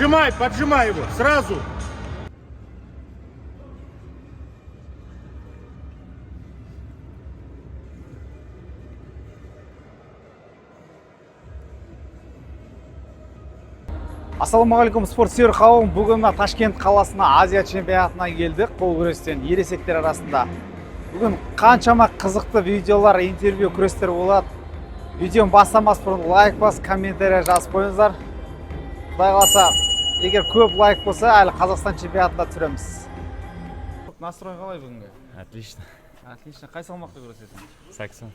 Поджимай его, сразу. Ассалаумағалейкум спорт сүйер қауым. Бүгін Ташкент қаласына Азия чемпионатына келдік. Қол күрестен ересектер арасында. Бүгін қаншама қызықты видеолар, интервью, күрестер болады. Видеоны бастамас бұрын лайк бас, комментария жазып қойыңыздар. Құдай қаласа, егер көп лайк болса, әлі Қазақстан чемпионатында түсіреміз. Настрой қалай бүгінгі? Отлично. Отлично. Қай салмақта күресесің? 80.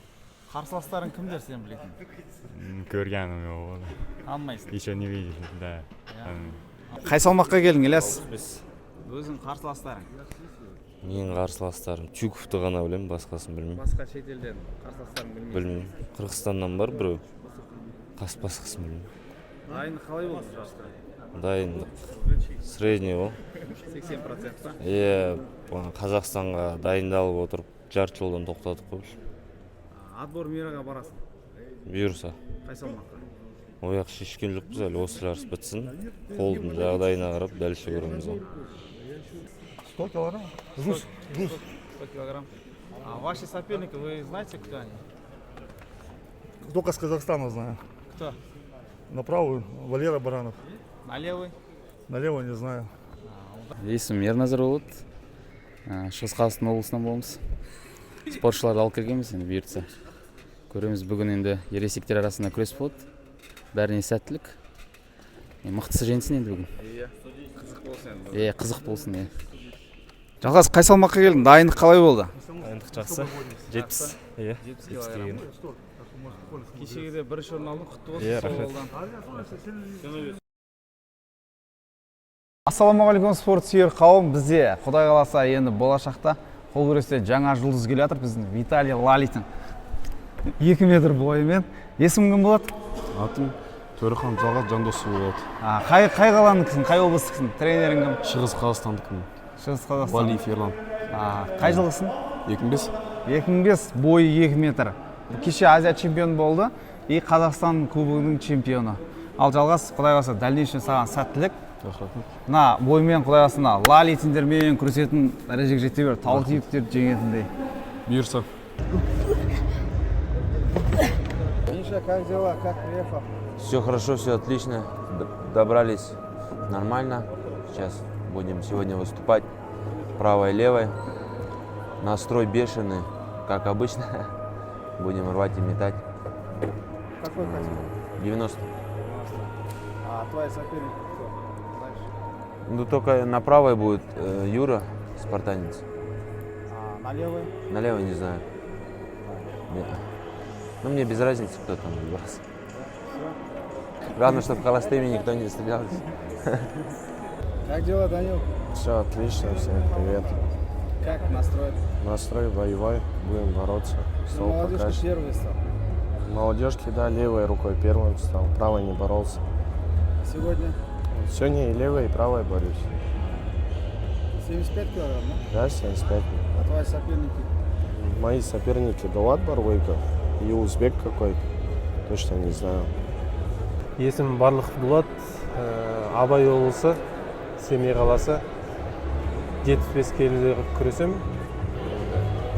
Қарсыластарың кімдер сен білетін? Көргенім его. Танымайсың? Еще не видел, да. Қай салмаққа келдің, Ілияс? Өзің қарсыластарың? Менің қарсыластарым Чуковты ғана білемін, басқасын білмеймін. Басқа шетелден қарсыластарың білмейсің? Білмеймін. Қырғызстаннан бар біреу. Басқасын білмеймін. Дайындық қалай болды жарысқа? Дайындық средний ол. 80% па? Қазақстанға дайындалып отырып, жарты жолдан тоқтадық қой. Отбор мираға барасың? Бұйырса. Қай салмаққа? Ояқ шешкен жоқпыз, әлі осы жарыс бітсін. Қолдың жағдайына қарап дәлше көреміз ол. 100 килограмм? 100 килограмм. А ваши соперники, вы знаете, кто они? Только с Казахстана знаю. Кто? На правую Валера Баранов. На левый? На левую не знаю. Есімім Ерназар болады. Шығыс Қазақстан облысынан боламыз. Спортшыларды алып келгенбіз, енді бұйыртса. Көреміз, бүгін енді ересектер арасында күрес болады. Бәріне сәттілік. Мықтысы жеңсін енді бүгін. Қызық болсын енді. Қызық болсын. Жалғас, қай салмаққа келдің? Дайындық қалай болды? Дайындық жақсы. 70. 70 килограмм. Кешегіде бірінші орын алдың, құтты болсын. Ассалаумағалейкум спорт сүйер қауым. Бізде Құдай қаласа енді болашақта қол күресте жаңа жұлдыз келе жатыр. Біздің Виталий Лалитин 2 метр бойымен. Есімің кім болады? Атым Төрехан Жалғат Жандосов болады. Қай қаланыкісің, қай облыстықсың? Тренерің кім? Шығыс Қазақстандыкымын. Шығыс Қазақстан. Валиев Ерлан. Қай жылғысың? 2005. 2005, бойы 2 метр. Кеше Азия чемпионы болды и Қазақстан кубогының чемпионы. Ал Жалғас, Құдай қаласа дальнейшее саған сәттілік. Мына боймен Құдай қаласа Лалитиндермен күресетін дәрежеге жете бер, тау тиіптерді жеңетіндей. Бұйырса. Миша, как дела? Как приехал? Все хорошо, все отлично. Добрались нормально. Сейчас будем сегодня выступать правой и левой. Настрой бешеный, как обычно. Будем рвать и метать. Какой категории? 90. А твои соперники кто? Знаешь? Ну только на правой будет Юра, спартанец. А на левой? На левой не знаю. Нет. Ну мне без разницы, кто там выбрался. Главное, чтобы холостыми никто не стрелял. Как дела, Данил? Все отлично, всем привет. Как настрой? Настрой боевой, будем бороться. Молодежка первый стал. Молодежки, да, левой рукой первым встал, правой не боролся. Сегодня? Сегодня и левой, и правой борюсь. 75 килограмм, да? Да, 75. А твои соперники? Мои соперники Дулат Барвыков и узбек какой-то. Точно не знаю. Есім Барлықов Дулат, Абай облысы, Семей қаласы. 75 келіде күресем.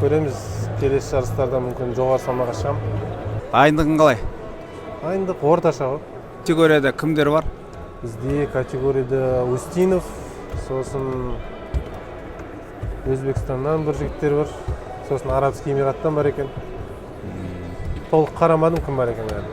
Көреміз, келесі жарыстарда мүмкін жоғары салмаққа шығам. Дайындығың қалай? Дайындық орташа ғой. Категорияда кімдер бар? Бізде категорияда Устинов, сосын Өзбекстаннан бір жігіттер бар, сосын Арабский Эмираттан бар екен. Толық қарамадым кім бар екен әлі.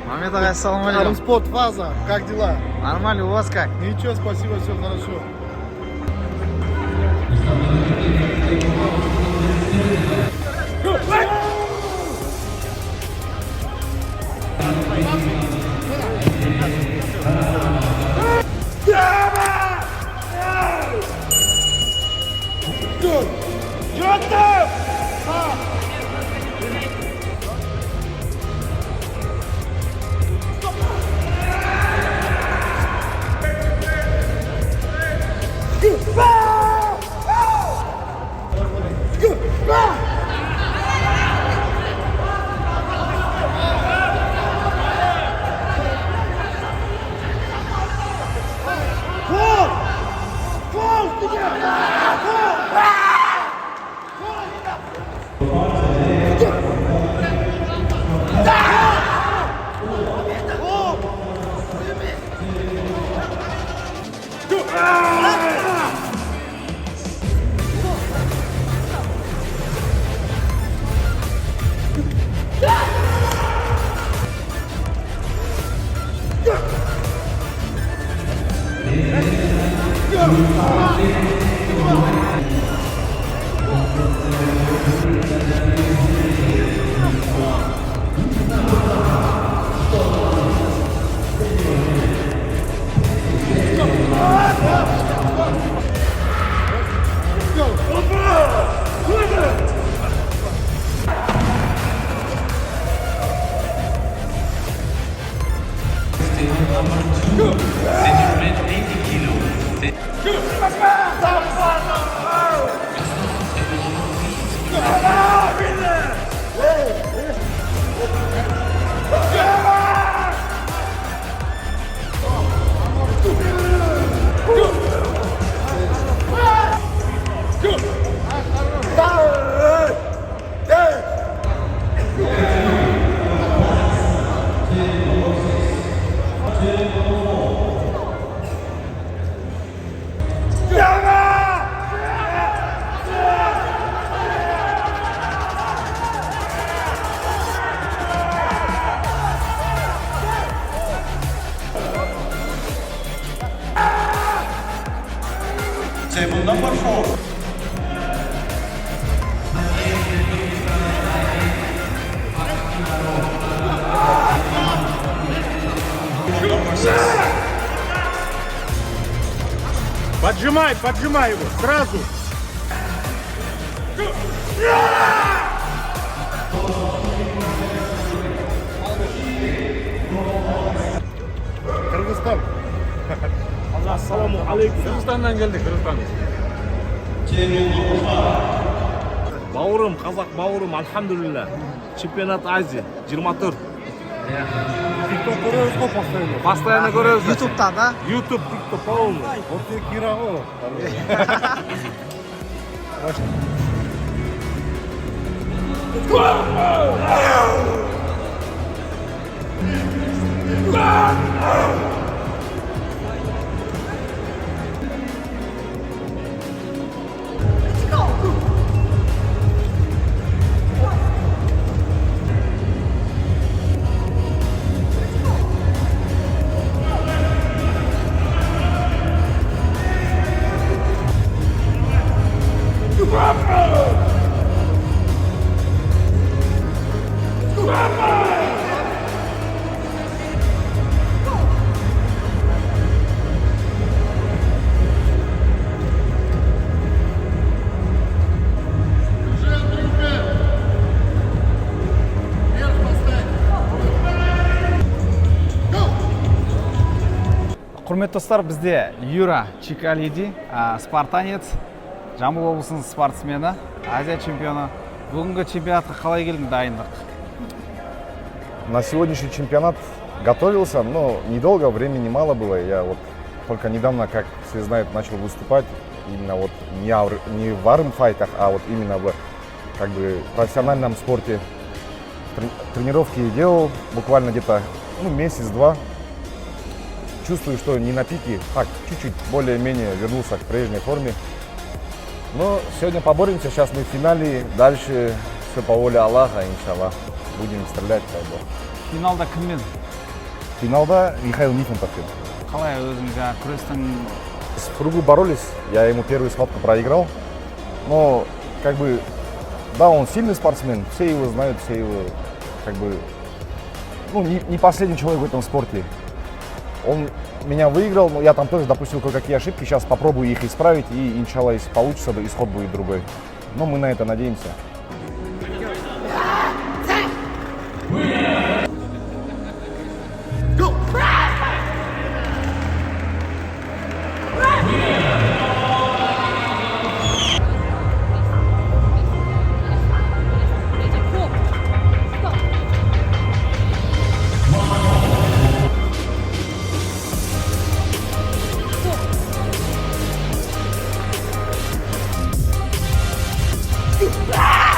Мамед ағай, ассалаумалейкум. Спорт фаза, как дела? Нормально, у вас как? Ничего, спасибо, все хорошо. Поджимай его, сразу. Кыргызстан. Ассаламу алейкум. Кыргызстандан келдік, Кыргызстан. Бауырым, қазақ бауырым, альхамдулилля. Чемпионат Азии 24. TikTok көрөбүз го постоянно. Постоянно көрөбүз. ютубта да YouTube, TikTok полный. Вот тек Кира го. Құрметті достар, бізде Юра Чикалиди, спартанец, Жамбыл облысының спортсмені, Азия чемпионы. Бүгінгі чемпионатқа қалай келдің, дайындық? На сегодняшний чемпионат готовился, но недолго, времени мало было. Я вот только недавно, как все знают, начал выступать именно вот не в армфайтах, а вот именно в как бы профессиональном спорте. Тренировки делал буквально где-то месяц-два. Чувствую, что не на пике, так, чуть-чуть более-менее вернулся к прежней форме. Но сегодня поборемся, сейчас мы в финале, дальше все по воле Аллаха, иншаллах, будем стрелять. Финалда кіммен? Финалда Михаил Нифонтов. Қалай өзің күрестің? С Фругу боролись, я ему первую схватку проиграл. Но, как бы, да, он сильный спортсмен, все его знают, все его, как бы, не последний человек в этом спорте. Он меня выиграл, но я там тоже допустил кое-какие ошибки. Сейчас попробую их исправить, и, иншалла, если получится, то исход будет другой. Но мы на это надеемся. Ah!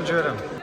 Жіберем.